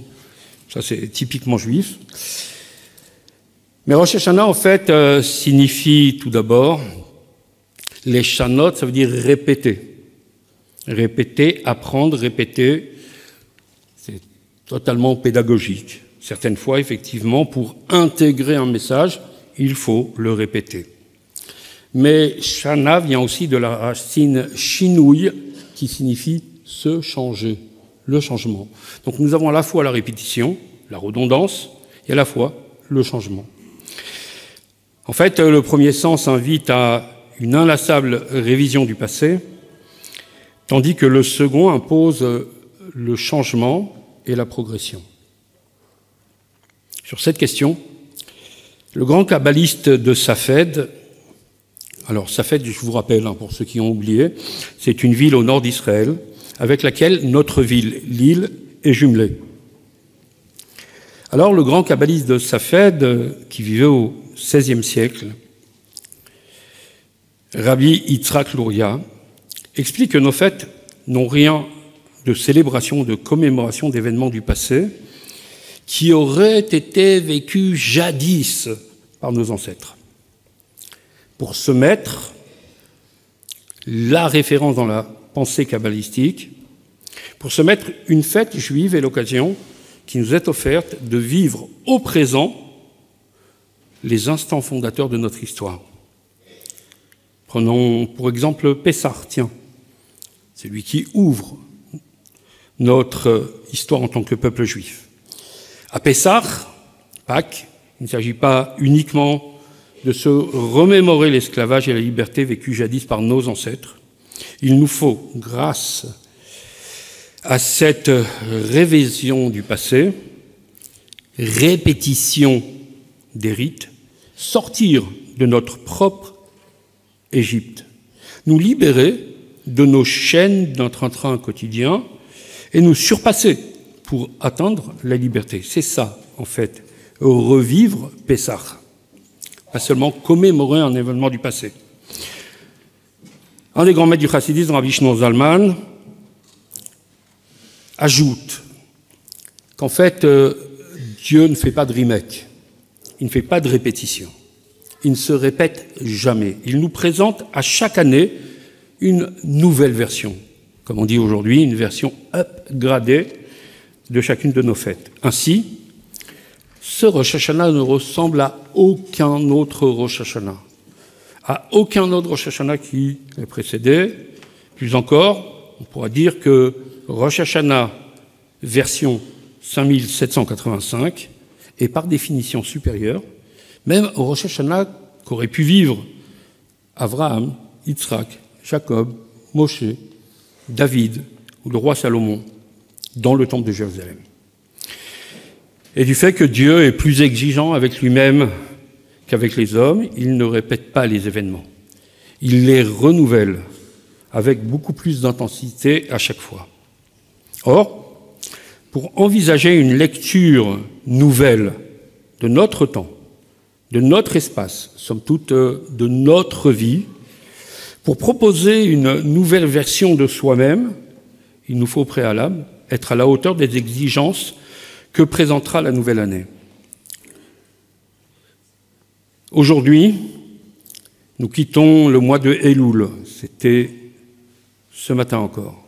Ça, c'est typiquement juif. Mais Rosh Hashanah, en fait, signifie tout d'abord, les shanot, ça veut dire répéter. Répéter, apprendre, répéter, c'est totalement pédagogique. Certaines fois, effectivement, pour intégrer un message, il faut le répéter. Mais Shana vient aussi de la racine shinouï, qui signifie se changer, le changement. Donc nous avons à la fois la répétition, la redondance, et à la fois le changement. En fait, le premier sens invite à une inlassable révision du passé, tandis que le second impose le changement et la progression. Sur cette question, le grand kabbaliste de Safed, alors Safed, je vous rappelle, pour ceux qui ont oublié, c'est une ville au nord d'Israël, avec laquelle notre ville, Lille, est jumelée. Alors le grand kabbaliste de Safed, qui vivait au XVIe siècle, Rabbi Yitzhak Luria, explique que nos fêtes n'ont rien de célébration, de commémoration d'événements du passé qui auraient été vécus jadis par nos ancêtres. Pour se mettre la référence dans la pensée kabbalistique, pour se mettre une fête juive est l'occasion qui nous est offerte de vivre au présent les instants fondateurs de notre histoire. Prenons pour exemple Pessah, tiens, c'est lui qui ouvre notre histoire en tant que peuple juif. À Pessah, Pâques, il ne s'agit pas uniquement de se remémorer l'esclavage et la liberté vécue jadis par nos ancêtres. Il nous faut, grâce à cette révision du passé, répétition des rites, sortir de notre propre Égypte, nous libérer de nos chaînes d'un train-train quotidien et nous surpasser pour atteindre la liberté. C'est ça, en fait, revivre Pessah. Pas seulement commémorer un événement du passé. Un des grands maîtres du chassidisme, Rabbi Shimon Zalman, ajoute qu'en fait, Dieu ne fait pas de remake, il ne fait pas de répétition, il ne se répète jamais. Il nous présente à chaque année une nouvelle version, comme on dit aujourd'hui, une version upgradée de chacune de nos fêtes. Ainsi, ce Rosh Hashanah ne ressemble à aucun autre Rosh Hashanah, à aucun autre Rosh Hashanah qui l'ait précédé. Plus encore, on pourra dire que Rosh Hashanah version 5785 est par définition supérieure, même au Rosh Hashanah qu'auraient pu vivre Abraham, Yitzhak, Jacob, Moshe, David ou le roi Salomon dans le temple de Jérusalem. Et du fait que Dieu est plus exigeant avec lui-même qu'avec les hommes, il ne répète pas les événements. Il les renouvelle avec beaucoup plus d'intensité à chaque fois. Or, pour envisager une lecture nouvelle de notre temps, de notre espace, somme toute de notre vie, pour proposer une nouvelle version de soi-même, il nous faut au préalable être à la hauteur des exigences que présentera la nouvelle année. Aujourd'hui, nous quittons le mois de Elul, c'était ce matin encore.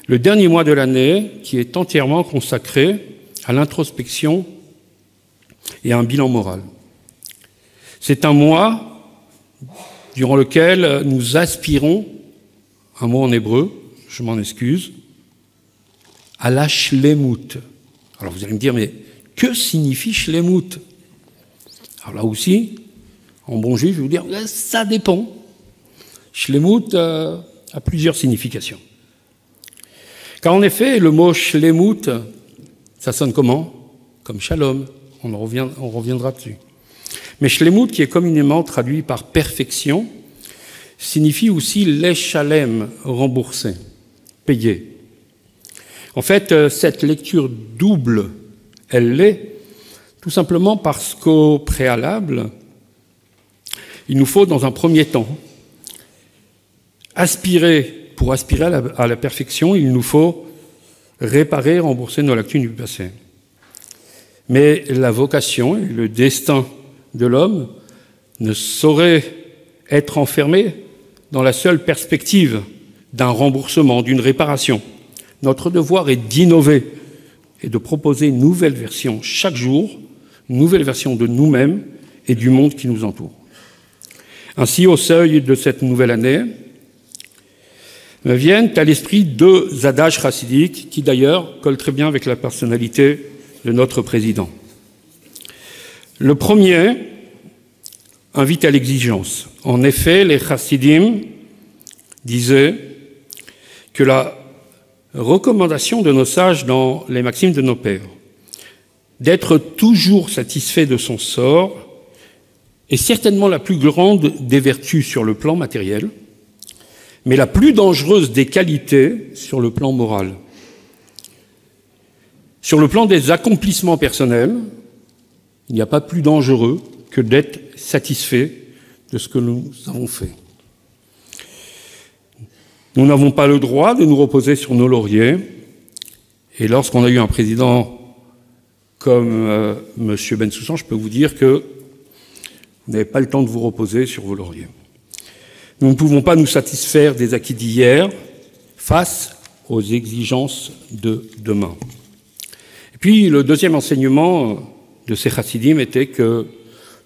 Le dernier mois de l'année qui est entièrement consacré à l'introspection et à un bilan moral. C'est un mois durant lequel nous aspirons, un mot en hébreu, je m'en excuse, à la shlemut. Alors vous allez me dire, mais que signifie shlemut? Alors là aussi, en bon juif, je vais vous dire, ça dépend. Shlemut a plusieurs significations. Car en effet, le mot shlemut, ça sonne comment? Comme shalom, on reviendra dessus. Mais shlemut, qui est communément traduit par perfection, signifie aussi leshalem, remboursé, payé. En fait, cette lecture double, elle l'est tout simplement parce qu'au préalable, il nous faut dans un premier temps pour aspirer à la perfection, il nous faut réparer, rembourser nos lacunes du passé. Mais la vocation et le destin de l'homme ne sauraient être enfermés dans la seule perspective d'un remboursement, d'une réparation. Notre devoir est d'innover et de proposer une nouvelle version chaque jour, une nouvelle version de nous-mêmes et du monde qui nous entoure. Ainsi, au seuil de cette nouvelle année, me viennent à l'esprit deux adages chassidiques qui d'ailleurs collent très bien avec la personnalité de notre président. Le premier invite à l'exigence. En effet, les chassidim disaient que la recommandation de nos sages dans les maximes de nos pères, d'être toujours satisfait de son sort, est certainement la plus grande des vertus sur le plan matériel, mais la plus dangereuse des qualités sur le plan moral. Sur le plan des accomplissements personnels, il n'y a pas plus dangereux que d'être satisfait de ce que nous avons fait. Nous n'avons pas le droit de nous reposer sur nos lauriers, et lorsqu'on a eu un président comme M. Bensoussan, je peux vous dire que vous n'avez pas le temps de vous reposer sur vos lauriers. Nous ne pouvons pas nous satisfaire des acquis d'hier face aux exigences de demain. Et puis, le deuxième enseignement de ces chassidim était que,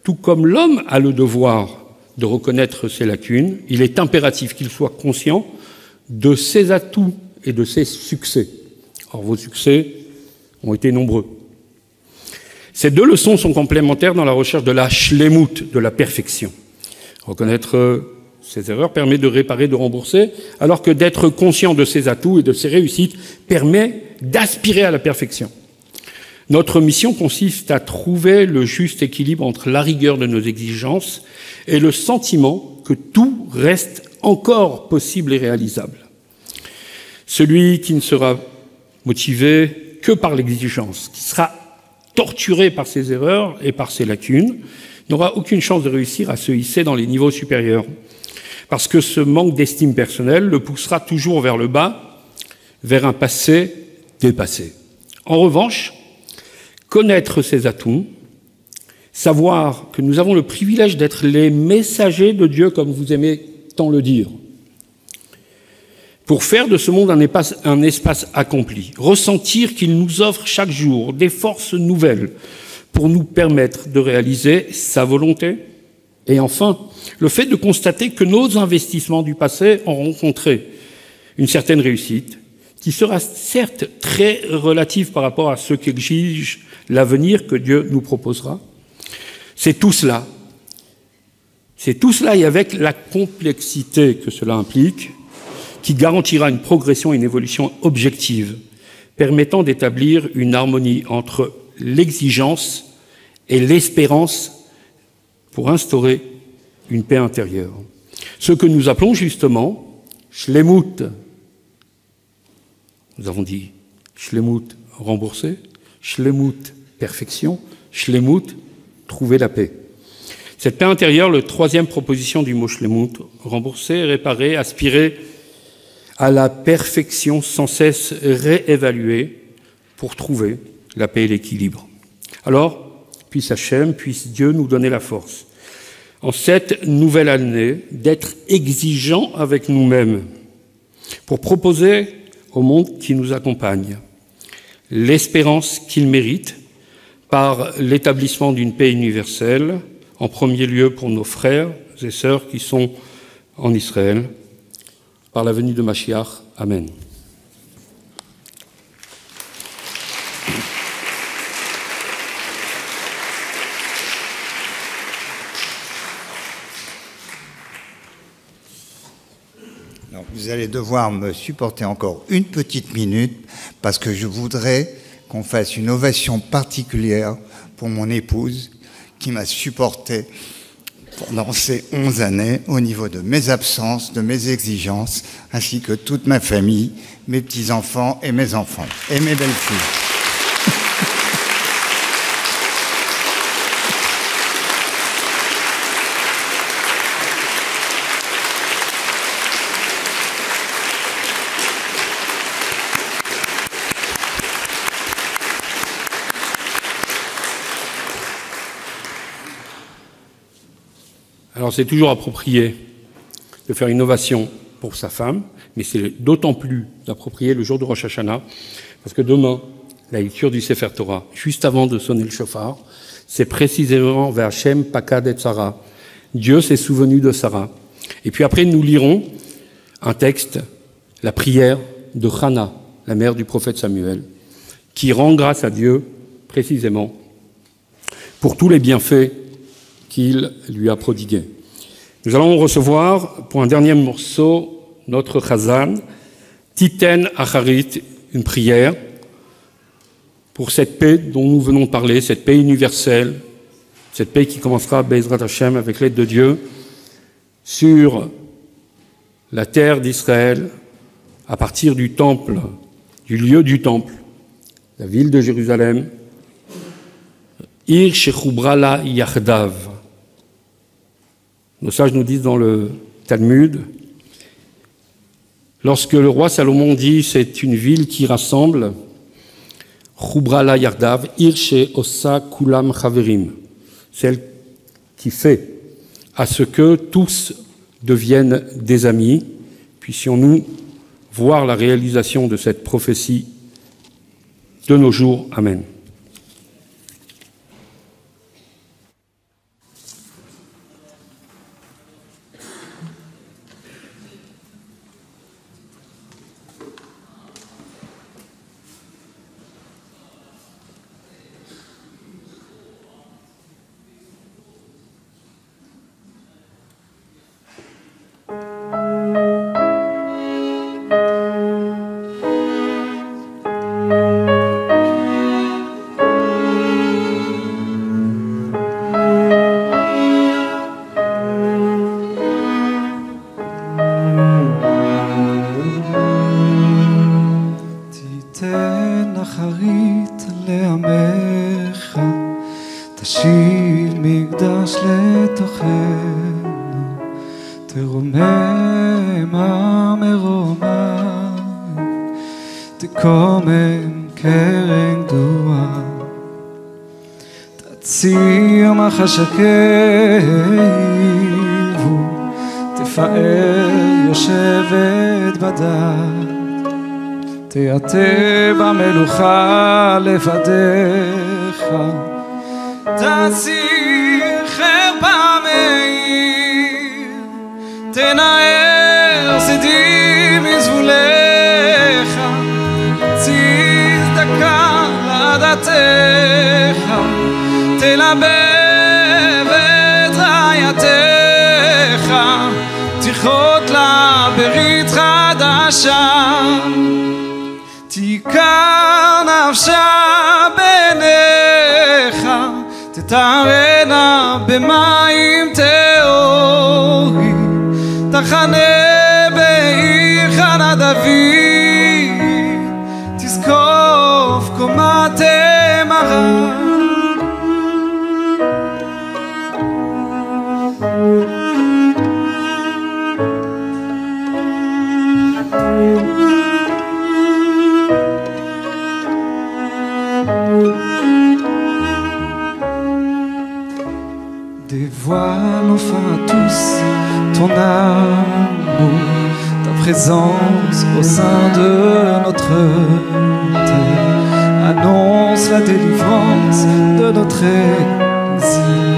tout comme l'homme a le devoir de reconnaître ses lacunes, il est impératif qu'il soit conscient de ses atouts et de ses succès. Or, vos succès ont été nombreux. Ces deux leçons sont complémentaires dans la recherche de la shlemut, de la perfection. Reconnaître ses erreurs permet de réparer, de rembourser, alors que d'être conscient de ses atouts et de ses réussites permet d'aspirer à la perfection. Notre mission consiste à trouver le juste équilibre entre la rigueur de nos exigences et le sentiment que tout reste encore possible et réalisable. Celui qui ne sera motivé que par l'exigence, qui sera torturé par ses erreurs et par ses lacunes, n'aura aucune chance de réussir à se hisser dans les niveaux supérieurs, parce que ce manque d'estime personnelle le poussera toujours vers le bas, vers un passé dépassé. En revanche, connaître ses atouts, savoir que nous avons le privilège d'être les messagers de Dieu, comme vous aimez tant le dire, pour faire de ce monde un espace accompli, ressentir qu'il nous offre chaque jour des forces nouvelles pour nous permettre de réaliser sa volonté, et enfin, le fait de constater que nos investissements du passé ont rencontré une certaine réussite, qui sera certes très relative par rapport à ce qu'exige l'avenir que Dieu nous proposera. C'est tout cela et avec la complexité que cela implique, qui garantira une progression et une évolution objective, permettant d'établir une harmonie entre l'exigence et l'espérance pour instaurer une paix intérieure. Ce que nous appelons justement shlemut. Nous avons dit shlemut remboursé, shlemut perfection, shlemut trouver la paix. Cette paix intérieure, la troisième proposition du mot shlemut, rembourser, réparer, aspirer à la perfection sans cesse réévaluée pour trouver la paix et l'équilibre. Alors, puisse Hachem, puisse Dieu nous donner la force en cette nouvelle année, d'être exigeants avec nous-mêmes pour proposer au monde qui nous accompagne l'espérance qu'il mérite par l'établissement d'une paix universelle, en premier lieu pour nos frères et sœurs qui sont en Israël, par la venue de Mashiach. Amen. Alors, vous allez devoir me supporter encore une petite minute parce que je voudrais qu'on fasse une ovation particulière pour mon épouse qui m'a supporté pendant ces 11 années au niveau de mes absences, de mes exigences, ainsi que toute ma famille, mes petits-enfants et mes enfants, et mes belles-filles. Alors c'est toujours approprié de faire une ovation pour sa femme, mais c'est d'autant plus approprié le jour de Rosh Hashanah, parce que demain, la lecture du Sefer Torah, juste avant de sonner le shofar, c'est précisément vers Hashem Pakad et Sarah. Dieu s'est souvenu de Sarah. Et puis après, nous lirons un texte, la prière de Hannah, la mère du prophète Samuel, qui rend grâce à Dieu, précisément, pour tous les bienfaits qu'il lui a prodigués. Nous allons recevoir, pour un dernier morceau, notre Chazan, Titen Acharit, une prière pour cette paix dont nous venons de parler, cette paix universelle, cette paix qui commencera, Be'ezrat Hashem, avec l'aide de Dieu, sur la terre d'Israël, à partir du temple, du lieu du temple, la ville de Jérusalem, Ir Shechubrala Yachdav. Nos sages nous disent dans le Talmud, lorsque le roi Salomon dit c'est une ville qui rassemble, Chubrala Yardav, Irche Osa Kulam Chaverim, celle qui fait à ce que tous deviennent des amis. Puissions-nous voir la réalisation de cette prophétie de nos jours. Amen. חשקיבו, תפאר יושבת בדד, תייתה במלוכה לבדיך, תסיר חרפה מאיר, תנער שדים מזבולך, צדקה לעדתך, תלבב את רעייתך, תכרות לה ברית חדשה, תיקר נפשה בעיניך, תתארנה במים טהורים, תחנה בעירך דוד, תזקוף קומת תמרה. Des voiles présence au sein de notre terre annonce la délivrance de notre exil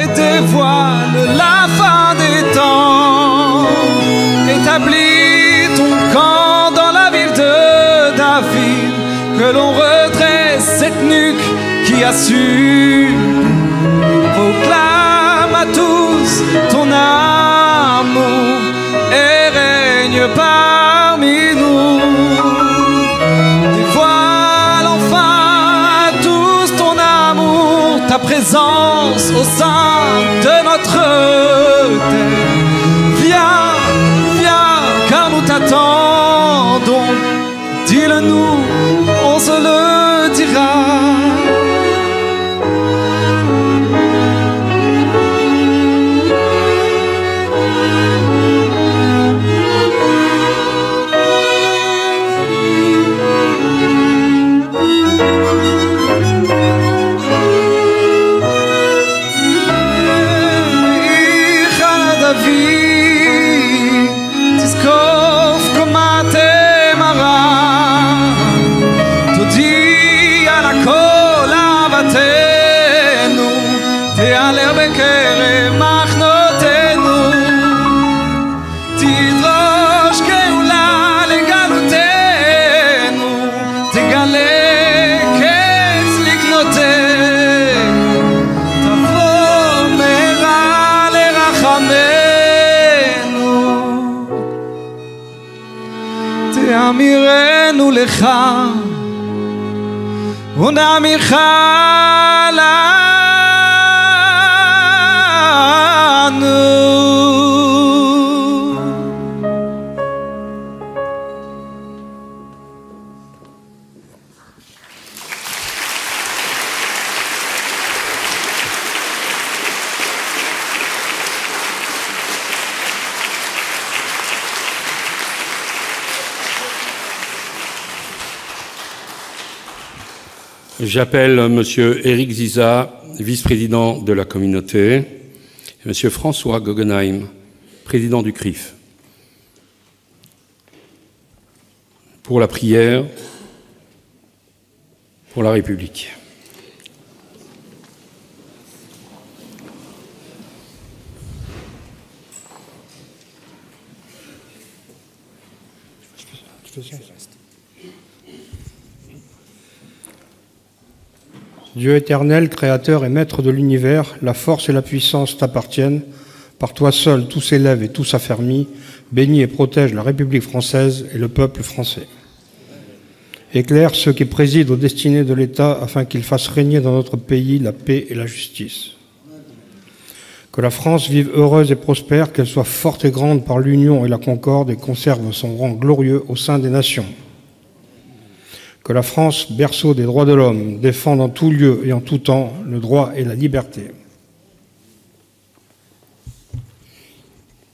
et dévoile la fin des temps. Établis ton camp dans la ville de David, que l'on redresse cette nuque qui a su. Proclame à tous ton amour et règne parmi nous. Dévoile enfin à tous ton amour, ta présence au sein de notre terre. Viens, viens, car nous t'attendons. Dis-le-nous, on se le dira. תאמירנו לך ונאמירך J'appelle M. Éric Ziza, vice-président de la communauté, et M. François Guggenheim, président du CRIF, pour la prière pour la République. Dieu éternel, créateur et maître de l'univers, la force et la puissance t'appartiennent. Par toi seul, tout s'élève et tout s'affermit. Bénis et protège la République française et le peuple français. Éclaire ceux qui président aux destinées de l'État afin qu'ils fassent régner dans notre pays la paix et la justice. Que la France vive heureuse et prospère, qu'elle soit forte et grande par l'union et la concorde et conserve son rang glorieux au sein des nations. Que la France, berceau des droits de l'homme, défende en tout lieu et en tout temps le droit et la liberté.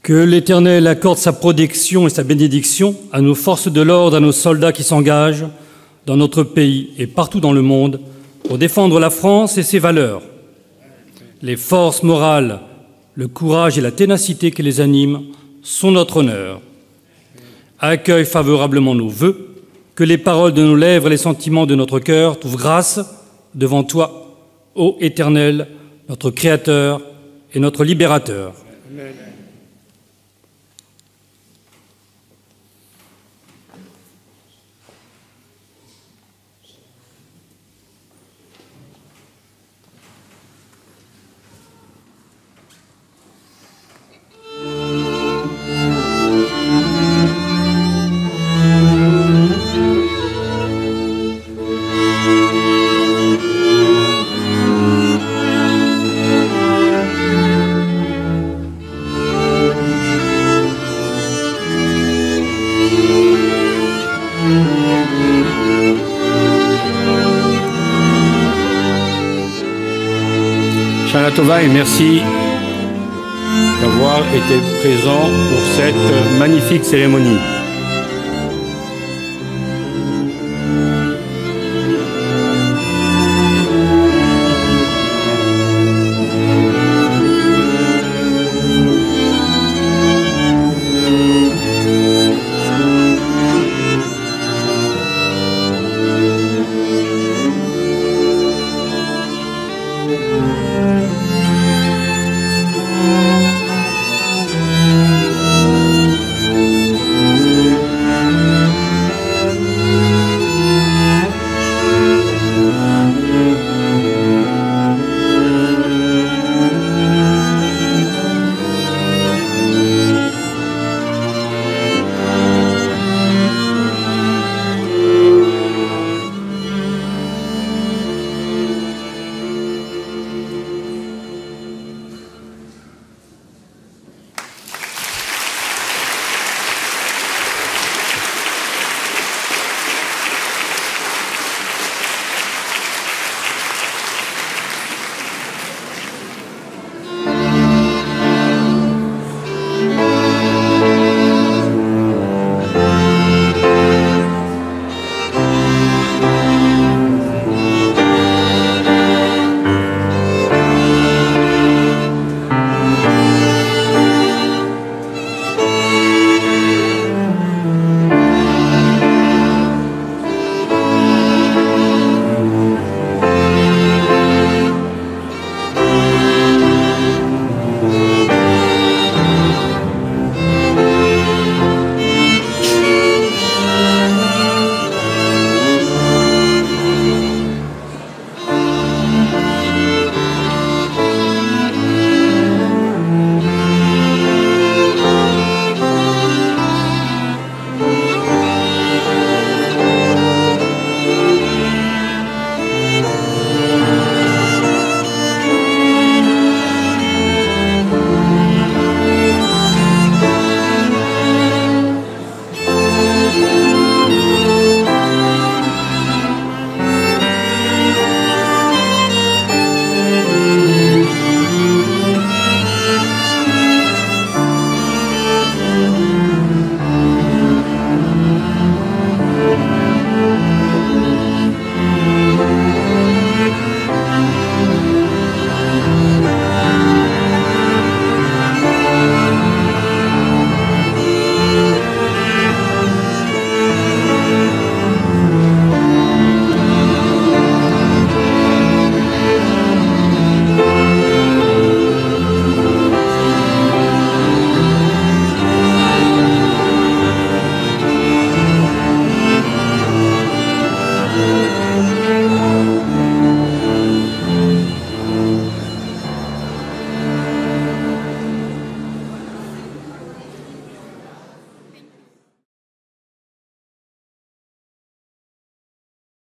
Que l'Éternel accorde sa protection et sa bénédiction à nos forces de l'ordre, à nos soldats qui s'engagent dans notre pays et partout dans le monde pour défendre la France et ses valeurs. Les forces morales, le courage et la ténacité qui les animent sont notre honneur. Accueille favorablement nos vœux. Que les paroles de nos lèvres et les sentiments de notre cœur trouvent grâce devant toi, ô Éternel, notre Créateur et notre Libérateur. Amen. Shana Tova et merci d'avoir été présent pour cette magnifique cérémonie.